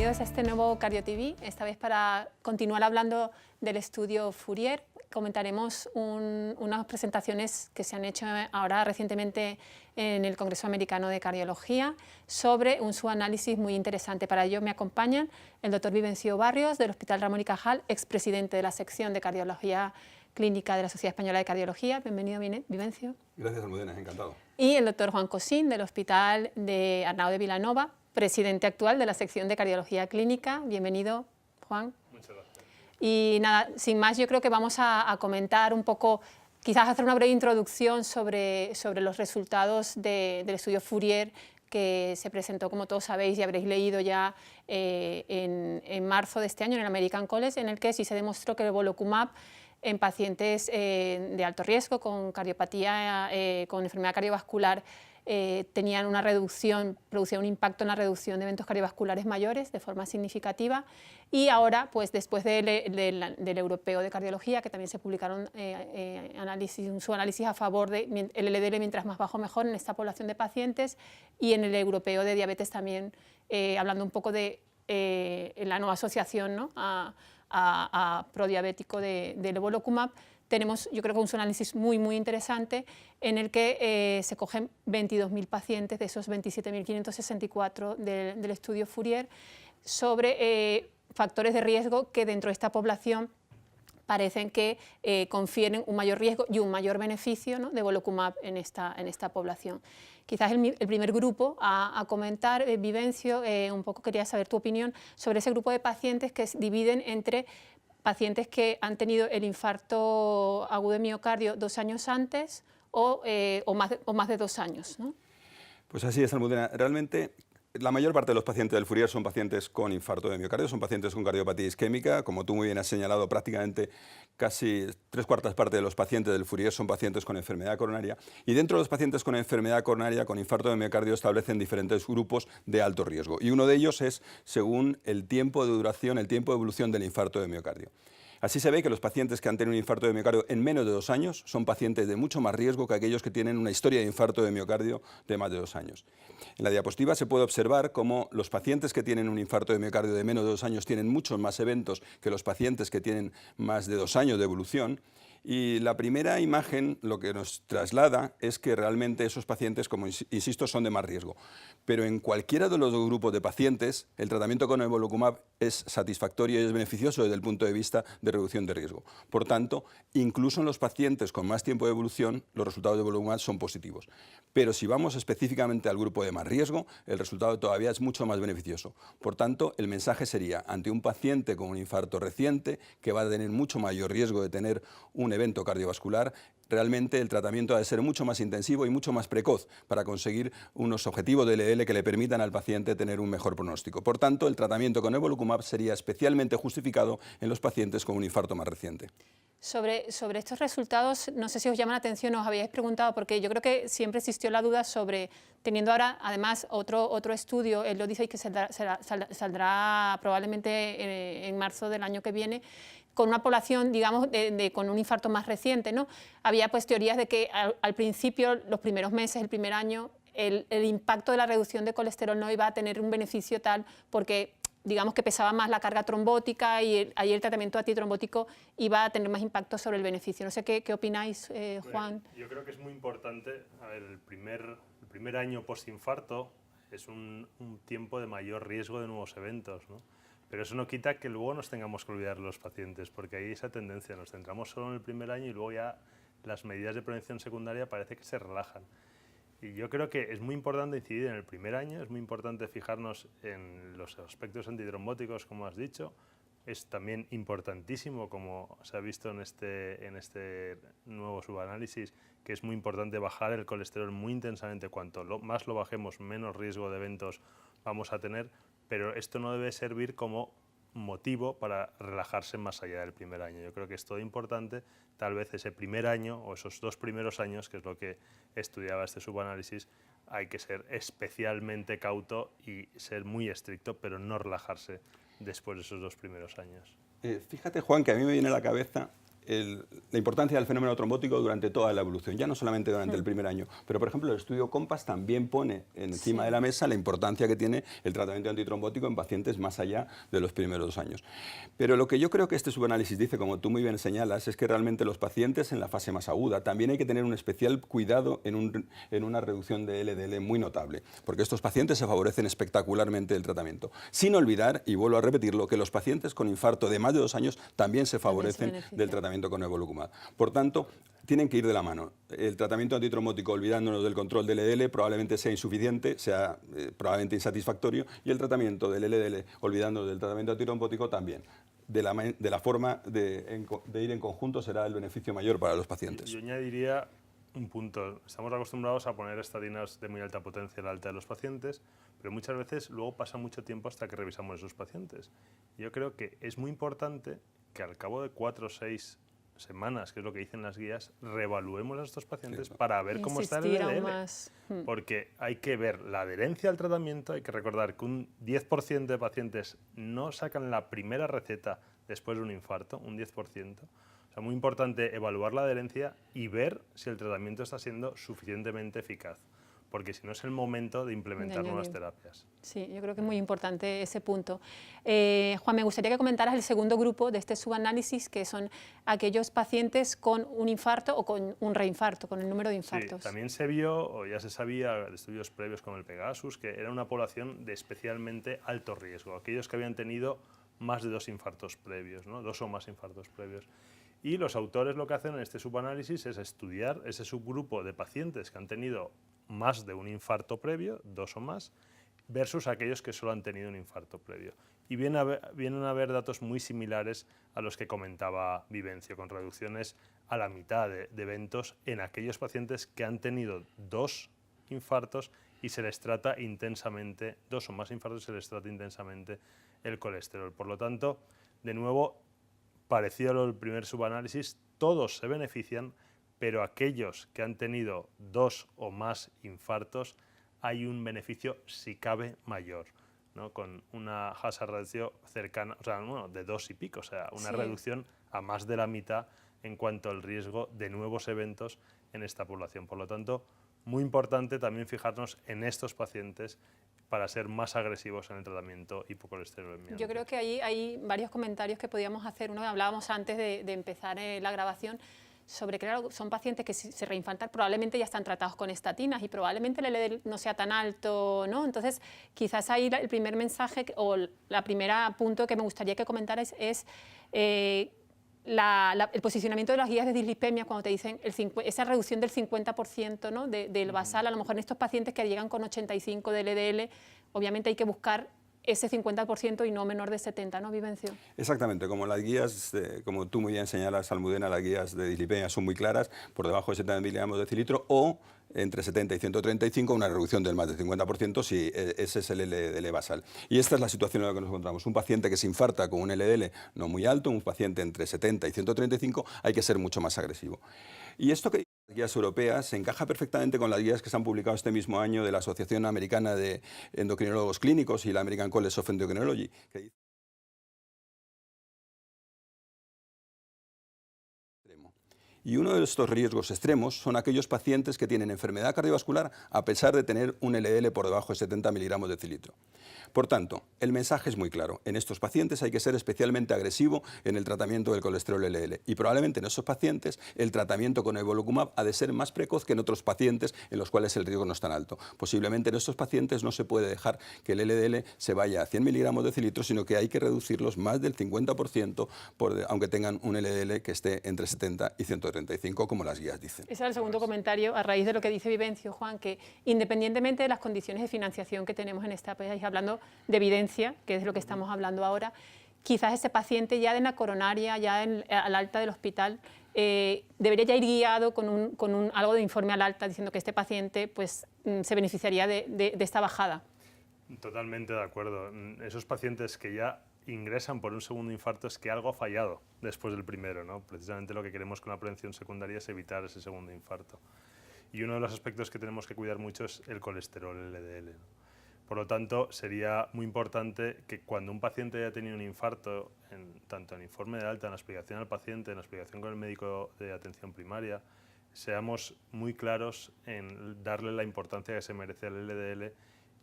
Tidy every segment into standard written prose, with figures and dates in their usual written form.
bienvenidos a este nuevo Cardio TV, esta vez para continuar hablando del estudio Fourier. Comentaremos unas presentaciones que se han hecho ahora recientemente en el Congreso Americano de Cardiología sobre un subanálisis muy interesante. Para ello me acompañan el doctor Vivencio Barrios del Hospital Ramón y Cajal, expresidente de la sección de Cardiología Clínica de la Sociedad Española de Cardiología. Bienvenido, Vivencio. Gracias, Almudena, encantado. Y el doctor Juan Cosín del Hospital de Arnau de Vilanova, presidente actual de la sección de Cardiología Clínica. Bienvenido, Juan. Muchas gracias. Y nada, sin más, yo creo que vamos a comentar un poco, quizás hacer una breve introducción sobre los resultados del estudio Fourier que se presentó, como todos sabéis y habréis leído ya en marzo de este año en el American College, en el que sí se demostró que el Volocumab en pacientes de alto riesgo con cardiopatía, con enfermedad cardiovascular, tenían una reducción, producía un impacto en la reducción de eventos cardiovasculares mayores de forma significativa. Y ahora, pues después del europeo de cardiología, que también se publicaron un subanálisis a favor de el LDL mientras más bajo mejor en esta población de pacientes, y en el europeo de diabetes también, hablando un poco de la nueva asociación, ¿no?, a prodiabético del Volocumab, tenemos, yo creo que un análisis muy interesante en el que se cogen 22.000 pacientes de esos 27.564 del estudio Fourier sobre factores de riesgo que dentro de esta población parecen que confieren un mayor riesgo y un mayor beneficio, ¿no?, de Volocumab en esta población. Quizás el primer grupo a comentar, Vivencio, un poco quería saber tu opinión sobre ese grupo de pacientes que se dividen entre pacientes que han tenido el infarto agudo de miocardio 2 años antes o más de 2 años, ¿no? Pues así es, Almudena. Realmente, la mayor parte de los pacientes del Fourier son pacientes con infarto de miocardio, son pacientes con cardiopatía isquémica. Como tú muy bien has señalado, prácticamente casi 3/4 partes de los pacientes del Fourier son pacientes con enfermedad coronaria. Y dentro de los pacientes con enfermedad coronaria, con infarto de miocardio, establecen diferentes grupos de alto riesgo. Y uno de ellos es según el tiempo de duración, el tiempo de evolución del infarto de miocardio. Así se ve que los pacientes que han tenido un infarto de miocardio en menos de 2 años son pacientes de mucho más riesgo que aquellos que tienen una historia de infarto de miocardio de más de 2 años. En la diapositiva se puede observar cómo los pacientes que tienen un infarto de miocardio de menos de 2 años tienen muchos más eventos que los pacientes que tienen más de 2 años de evolución. Y la primera imagen lo que nos traslada es que realmente esos pacientes, como insisto, son de más riesgo. Pero en cualquiera de los dos grupos de pacientes, el tratamiento con el Volocumab es satisfactorio y es beneficioso desde el punto de vista de reducción de riesgo. Por tanto, incluso en los pacientes con más tiempo de evolución, los resultados de Volocumab son positivos. Pero si vamos específicamente al grupo de más riesgo, el resultado todavía es mucho más beneficioso. Por tanto, el mensaje sería, ante un paciente con un infarto reciente, que va a tener mucho mayor riesgo de tener un evento cardiovascular, realmente el tratamiento ha de ser mucho más intensivo y mucho más precoz para conseguir unos objetivos de LDL que le permitan al paciente tener un mejor pronóstico. Por tanto, el tratamiento con el Volocumab sería especialmente justificado en los pacientes con un infarto más reciente. Sobre estos resultados, no sé si os llama la atención, os habíais preguntado, porque yo creo que siempre existió la duda sobre, teniendo ahora además otro estudio, él lo dice que saldrá probablemente en marzo del año que viene, con una población, digamos, con un infarto más reciente, ¿no? Había pues teorías de que al principio, los primeros meses, el primer año, el impacto de la reducción de colesterol no iba a tener un beneficio tal porque, digamos, que pesaba más la carga trombótica y ahí el tratamiento antitrombótico iba a tener más impacto sobre el beneficio. No sé qué opináis, Juan. Yo creo que es muy importante, a ver, el primer año postinfarto es un tiempo de mayor riesgo de nuevos eventos, ¿no? Pero eso no quita que luego nos tengamos que olvidar los pacientes, porque hay esa tendencia, nos centramos solo en el primer año y luego ya las medidas de prevención secundaria parece que se relajan. Y yo creo que es muy importante incidir en el primer año, es muy importante fijarnos en los aspectos antitrombóticos, como has dicho. Es también importantísimo, como se ha visto en este nuevo subanálisis, que es muy importante bajar el colesterol muy intensamente. Cuanto más lo bajemos, menos riesgo de eventos vamos a tener, pero esto no debe servir como motivo para relajarse más allá del primer año. Yo creo que es todo importante, tal vez ese primer año o esos 2 primeros años, que es lo que estudiaba este subanálisis, hay que ser especialmente cauto y ser muy estricto, pero no relajarse después de esos 2 primeros años. Fíjate, Juan, que a mí me viene a la cabeza la importancia del fenómeno trombótico durante toda la evolución, ya no solamente durante el primer año. Pero, por ejemplo, el estudio COMPAS también pone encima de la mesa la importancia que tiene el tratamiento antitrombótico en pacientes más allá de los primeros 2 años. Pero lo que yo creo que este subanálisis dice, como tú muy bien señalas, es que realmente los pacientes en la fase más aguda también hay que tener un especial cuidado en una reducción de LDL muy notable, porque estos pacientes se favorecen espectacularmente del tratamiento. Sin olvidar, y vuelvo a repetirlo, que los pacientes con infarto de más de 2 años también se favorecen del tratamiento con evolocumab. Por tanto, tienen que ir de la mano. El tratamiento antitrombótico, olvidándonos del control del LDL, probablemente sea insuficiente, sea probablemente insatisfactorio, y el tratamiento del LDL, olvidándonos del tratamiento antitrombótico, también. De la forma de ir en conjunto será el beneficio mayor para los pacientes. Yo añadiría un punto. Estamos acostumbrados a poner estatinas de muy alta potencia en la alta de los pacientes, pero muchas veces luego pasa mucho tiempo hasta que revisamos esos pacientes. Yo creo que es muy importante que al cabo de 4 o 6 semanas, que es lo que dicen las guías, reevaluemos a estos pacientes para ver cómo está el LDL. Porque hay que ver la adherencia al tratamiento, hay que recordar que un 10% de pacientes no sacan la primera receta después de un infarto, un 10%. O sea, muy importante evaluar la adherencia y ver si el tratamiento está siendo suficientemente eficaz, porque si no es el momento de implementar nuevas terapias. Sí, yo creo que es muy importante ese punto. Juan, me gustaría que comentaras el segundo grupo de este subanálisis, que son aquellos pacientes con un infarto o con un reinfarto, con el número de infartos. Sí, también se vio, o ya se sabía de estudios previos con el Pegasus, que era una población de especialmente alto riesgo, aquellos que habían tenido más de 2 infartos previos, ¿no? 2 o más infartos previos. Y los autores lo que hacen en este subanálisis es estudiar ese subgrupo de pacientes que han tenido más de un infarto previo, 2 o más, versus aquellos que solo han tenido un infarto previo. Y vienen a haber datos muy similares a los que comentaba Vivencio, con reducciones a la mitad de eventos en aquellos pacientes que han tenido 2 infartos y se les trata intensamente, 2 o más infartos, se les trata intensamente el colesterol. Por lo tanto, de nuevo, parecido a lo del primer subanálisis, todos se benefician, pero aquellos que han tenido 2 o más infartos hay un beneficio, si cabe, mayor, ¿no? Con una hazard ratio cercana, o sea, bueno, de 2 y pico, o sea, una reducción a más de la mitad en cuanto al riesgo de nuevos eventos en esta población. Por lo tanto, muy importante también fijarnos en estos pacientes para ser más agresivos en el tratamiento hipocolesterolemiante. Yo creo que ahí hay varios comentarios que podíamos hacer. Uno, hablábamos antes de empezar la grabación, sobre que claro, son pacientes que si se reinfartan probablemente ya están tratados con estatinas y probablemente el LDL no sea tan alto, ¿no? Entonces, quizás ahí el primer mensaje o la primera punto que me gustaría que comentaras es el posicionamiento de las guías de dislipemia cuando te dicen esa reducción del 50%, ¿no? del basal. A lo mejor en estos pacientes que llegan con 85 de LDL, obviamente hay que buscar ese 50% y no menor de 70, ¿no, Vivencio? Exactamente, como las guías, como tú muy bien señalas, Almudena, las guías de dislipemia son muy claras, por debajo de 70 miligramos de decilitro o entre 70 y 135, una reducción del más del 50% si ese es el LDL basal. Y esta es la situación en la que nos encontramos. Un paciente que se infarta con un LDL no muy alto, un paciente entre 70 y 135, hay que ser mucho más agresivo. Y esto que las guías europeas se encaja perfectamente con las guías que se han publicado este mismo año de la Asociación Americana de Endocrinólogos Clínicos y la American College of Endocrinology, que dice y uno de estos riesgos extremos son aquellos pacientes que tienen enfermedad cardiovascular a pesar de tener un LDL por debajo de 70 miligramos de decilitro. Por tanto, el mensaje es muy claro. En estos pacientes hay que ser especialmente agresivo en el tratamiento del colesterol LDL. Y probablemente en esos pacientes el tratamiento con evolocumab ha de ser más precoz que en otros pacientes en los cuales el riesgo no es tan alto. Posiblemente en estos pacientes no se puede dejar que el LDL se vaya a 100 miligramos de decilitro, sino que hay que reducirlos más del 50%, aunque tengan un LDL que esté entre 70 y 135, como las guías dicen. Ese es el segundo comentario, a raíz de lo que dice Vivencio, Juan, que independientemente de las condiciones de financiación que tenemos en este país, hablando de evidencia, que es de lo que estamos hablando ahora, quizás ese paciente ya en la coronaria, ya al alta del hospital, debería ya ir guiado con algo de informe al alta diciendo que este paciente pues, se beneficiaría de esta bajada. Totalmente de acuerdo. Esos pacientes que ya ingresan por un segundo infarto es que algo ha fallado después del primero, ¿no? Precisamente lo que queremos con la prevención secundaria es evitar ese segundo infarto. Y uno de los aspectos que tenemos que cuidar mucho es el colesterol LDL, ¿no? Por lo tanto, sería muy importante que cuando un paciente haya tenido un infarto, tanto en el informe de alta, en la explicación al paciente, en la explicación con el médico de atención primaria, seamos muy claros en darle la importancia que se merece al LDL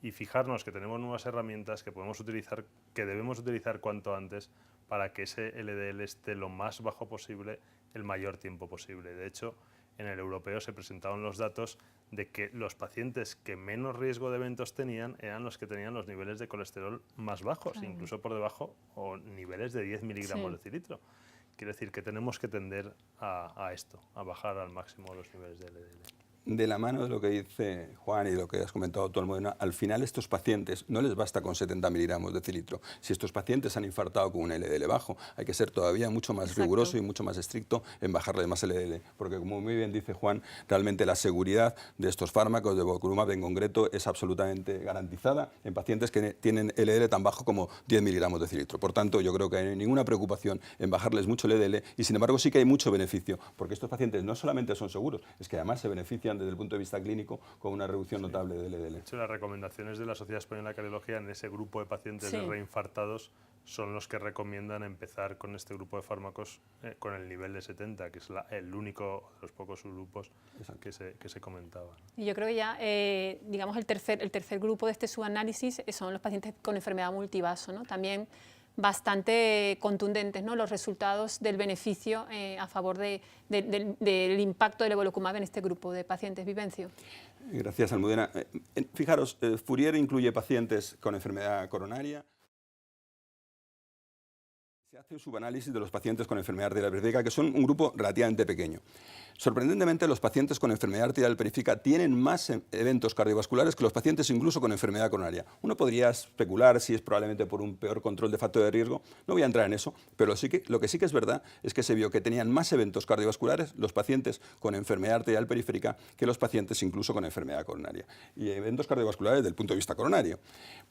y fijarnos que tenemos nuevas herramientas que podemos utilizar, que debemos utilizar cuanto antes para que ese LDL esté lo más bajo posible el mayor tiempo posible. De hecho, en el europeo se presentaron los datos de que los pacientes que menos riesgo de eventos tenían eran los que tenían los niveles de colesterol más bajos, incluso por debajo o niveles de 10 miligramos de decilitro. Quiere decir que tenemos que tender a esto, a bajar al máximo los niveles de LDL. De la mano de lo que dice Juan y de lo que has comentado tú, Almudena, al final estos pacientes no les basta con 70 miligramos de decilitro. Si estos pacientes han infartado con un LDL bajo, hay que ser todavía mucho más riguroso y mucho más estricto en bajarle más LDL. Porque, como muy bien dice Juan, realmente la seguridad de estos fármacos, de Evolocumab en concreto, es absolutamente garantizada en pacientes que tienen LDL tan bajo como 10 miligramos de decilitro. Por tanto, yo creo que no hay ninguna preocupación en bajarles mucho el LDL y, sin embargo, sí que hay mucho beneficio, porque estos pacientes no solamente son seguros, es que además se benefician desde el punto de vista clínico con una reducción notable del LDL. De hecho, las recomendaciones de la Sociedad Española de Cardiología en ese grupo de pacientes de reinfartados son los que recomiendan empezar con este grupo de fármacos con el nivel de 70, que es el único de los pocos subgrupos que se comentaba. Y yo creo que ya, digamos, el tercer grupo de este subanálisis son los pacientes con enfermedad multivaso, ¿no? También bastante contundentes, ¿no?, los resultados del beneficio a favor del impacto del Evolocumab en este grupo de pacientes. Vivencio. Gracias, Almudena. Fijaros, Fourier incluye pacientes con enfermedad coronaria. Se hace un subanálisis de los pacientes con enfermedad arterial periférica, que son un grupo relativamente pequeño. Sorprendentemente, los pacientes con enfermedad arterial periférica tienen más eventos cardiovasculares que los pacientes incluso con enfermedad coronaria. Uno podría especular si es probablemente por un peor control de factor de riesgo. No voy a entrar en eso, pero lo que sí que es verdad es que se vio que tenían más eventos cardiovasculares los pacientes con enfermedad arterial periférica que los pacientes incluso con enfermedad coronaria. Y eventos cardiovasculares desde el punto de vista coronario.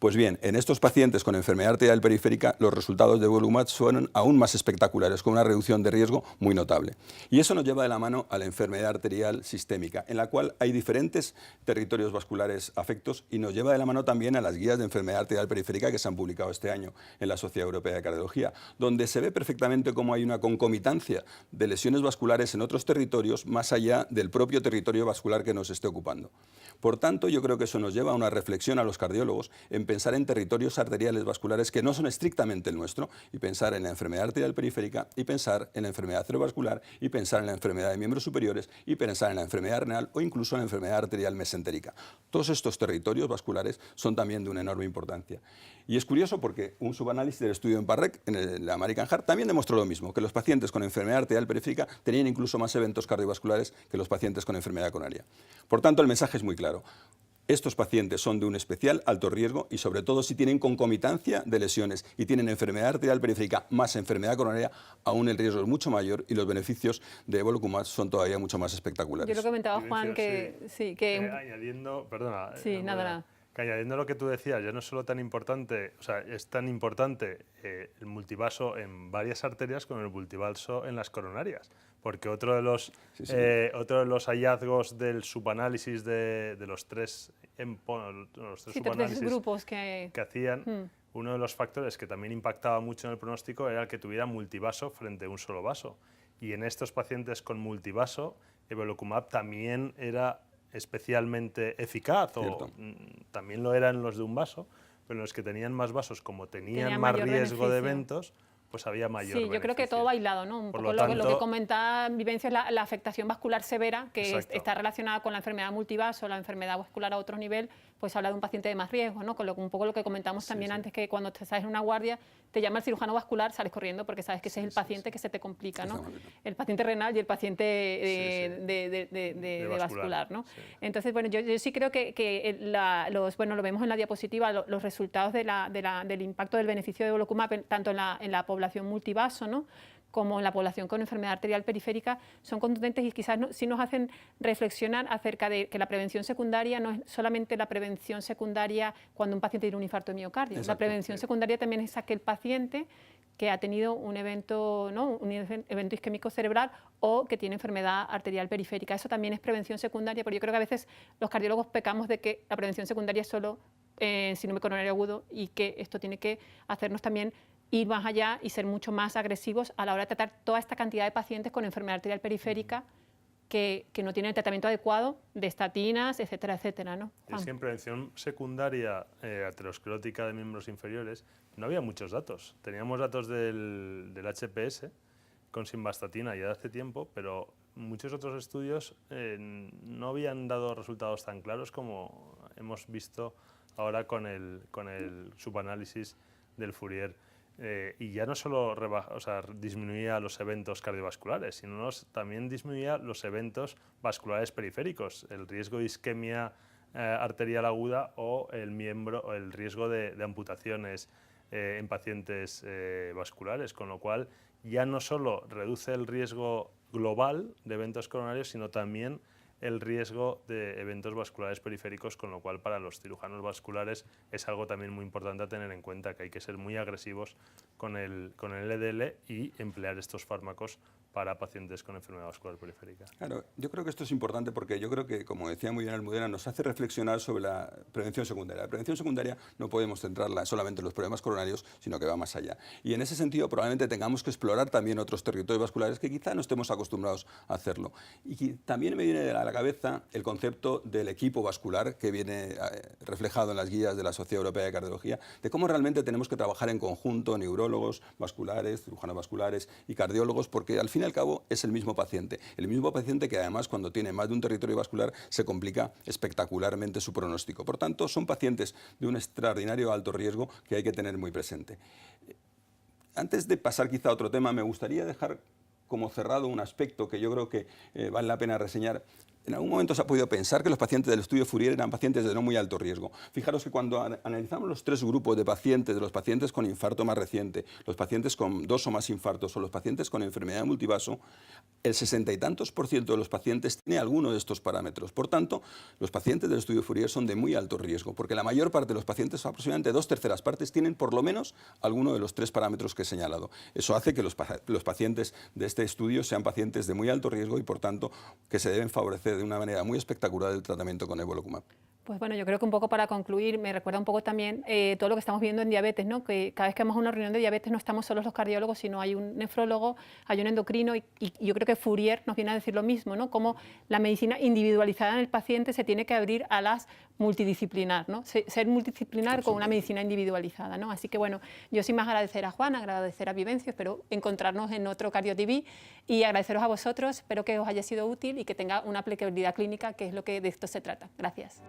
Pues bien, en estos pacientes con enfermedad arterial periférica, los resultados de Evolocumab fueron aún más espectaculares, con una reducción de riesgo muy notable. Y eso nos lleva de la mano a la enfermedad arterial sistémica, en la cual hay diferentes territorios vasculares afectos, y nos lleva de la mano también a las guías de enfermedad arterial periférica que se han publicado este año en la Sociedad Europea de Cardiología, donde se ve perfectamente cómo hay una concomitancia de lesiones vasculares en otros territorios más allá del propio territorio vascular que nos esté ocupando. Por tanto, yo creo que eso nos lleva a una reflexión a los cardiólogos en pensar en territorios arteriales vasculares que no son estrictamente el nuestro, y pensar en la enfermedad arterial periférica, y pensar en la enfermedad cerebrovascular, y pensar en la enfermedad de miembros superiores, y pensar en la enfermedad renal o incluso en la enfermedad arterial mesentérica. Todos estos territorios vasculares son también de una enorme importancia. Y es curioso porque un subanálisis del estudio en PARREC, en el American Heart, también demostró lo mismo, que los pacientes con enfermedad arterial periférica tenían incluso más eventos cardiovasculares que los pacientes con enfermedad coronaria. Por tanto, el mensaje es muy claro. Estos pacientes son de un especial alto riesgo, y sobre todo si tienen concomitancia de lesiones y tienen enfermedad arterial periférica más enfermedad coronaria, aún el riesgo es mucho mayor y los beneficios de Evolocumab son todavía mucho más espectaculares. Yo lo comentaba, Juan, que... Sí, que añadiendo, perdona. Sí, nada. Que añadiendo lo que tú decías, ya no es solo tan importante, o sea, es tan importante el multivaso en varias arterias como el multivaso en las coronarias, porque otro de los hallazgos del subanálisis de los tres subanálisis grupos que hacían, uno de los factores que también impactaba mucho en el pronóstico era el que tuviera multivaso frente a un solo vaso. Y en estos pacientes con multivaso, Evolocumab también era especialmente eficaz, o también lo eran los de un vaso, pero los que tenían más vasos, como tenían más riesgo de eventos, pues había mayor beneficio. Yo creo que todo bailado, ¿no? Un poco lo que comenta Vivencio es la afectación vascular severa, que está relacionada con la enfermedad multivaso, la enfermedad vascular a otro nivel, pues habla de un paciente de más riesgo, ¿no? Con un poco lo que comentamos también antes, que cuando te sales en una guardia, te llama el cirujano vascular, sales corriendo porque sabes que ese es el paciente que se te complica, ¿no? El paciente renal y el paciente de vascular, ¿no? Entonces, bueno, yo sí creo que lo vemos en la diapositiva, los resultados del impacto del beneficio de Evolocumab, tanto en la población multivaso, ¿no?, como en la población con enfermedad arterial periférica, son contundentes, y quizás sí nos hacen reflexionar acerca de que la prevención secundaria no es solamente la prevención secundaria cuando un paciente tiene un infarto de miocardio. La prevención secundaria también es aquel paciente que ha tenido un evento, ¿no?, un evento isquémico cerebral, o que tiene enfermedad arterial periférica. Eso también es prevención secundaria, pero yo creo que a veces los cardiólogos pecamos de que la prevención secundaria es solo en síndrome coronario agudo, y que esto tiene que hacernos también ir más allá y ser mucho más agresivos a la hora de tratar toda esta cantidad de pacientes con enfermedad arterial periférica que no tienen el tratamiento adecuado de estatinas, etcétera, etcétera, ¿no? Es que en prevención secundaria aterosclerótica de miembros inferiores no había muchos datos. Teníamos datos del HPS con simvastatina ya de hace tiempo, pero muchos otros estudios no habían dado resultados tan claros como hemos visto ahora con el subanálisis del Fourier. Y ya no solo disminuía los eventos cardiovasculares, sino también disminuía los eventos vasculares periféricos, el riesgo de isquemia arterial aguda o el riesgo de amputaciones en pacientes vasculares, con lo cual ya no solo reduce el riesgo global de eventos coronarios, sino también el riesgo de eventos vasculares periféricos, con lo cual para los cirujanos vasculares es algo también muy importante a tener en cuenta, que hay que ser muy agresivos con el LDL y emplear estos fármacos para pacientes con enfermedad vascular periférica. Claro, yo creo que esto es importante porque yo creo que, como decía muy bien Almudena, nos hace reflexionar sobre la prevención secundaria. La prevención secundaria no podemos centrarla solamente en los problemas coronarios, sino que va más allá. Y en ese sentido probablemente tengamos que explorar también otros territorios vasculares que quizá no estemos acostumbrados a hacerlo. Y también me viene a la cabeza el concepto del equipo vascular que viene reflejado en las guías de la Sociedad Europea de Cardiología, de cómo realmente tenemos que trabajar en conjunto, neurólogos vasculares, cirujanos vasculares y cardiólogos, porque al fin y al cabo es el mismo paciente que además cuando tiene más de un territorio vascular se complica espectacularmente su pronóstico. Por tanto, son pacientes de un extraordinario alto riesgo que hay que tener muy presente. Antes de pasar quizá a otro tema, me gustaría dejar como cerrado un aspecto que yo creo que vale la pena reseñar. En algún momento se ha podido pensar que los pacientes del estudio Fourier eran pacientes de no muy alto riesgo. Fijaros que cuando analizamos los tres grupos de pacientes, de los pacientes con infarto más reciente, los pacientes con 2 o más infartos o los pacientes con enfermedad multivaso, el 60 y tantos % de los pacientes tiene alguno de estos parámetros. Por tanto, los pacientes del estudio Fourier son de muy alto riesgo, porque la mayor parte de los pacientes, aproximadamente 2/3 partes, tienen por lo menos alguno de los 3 parámetros que he señalado. Eso hace que los pacientes de este estudio sean pacientes de muy alto riesgo y, por tanto, que se deben favorecer de una manera muy espectacular el tratamiento con evolocumab. Pues bueno, yo creo que un poco para concluir, me recuerda un poco también todo lo que estamos viendo en diabetes, ¿no? Que cada vez que vamos a una reunión de diabetes no estamos solos los cardiólogos, sino hay un nefrólogo, hay un endocrino y yo creo que Fourier nos viene a decir lo mismo, ¿no? Cómo la medicina individualizada en el paciente se tiene que abrir a las multidisciplinar, ¿no? Ser multidisciplinar con una medicina individualizada, ¿no? Así que bueno, yo sin más agradecer a Juan, agradecer a Vivencio, espero encontrarnos en otro Cardio TV y agradeceros a vosotros, espero que os haya sido útil y que tenga una aplicabilidad clínica, que es lo que de esto se trata. Gracias.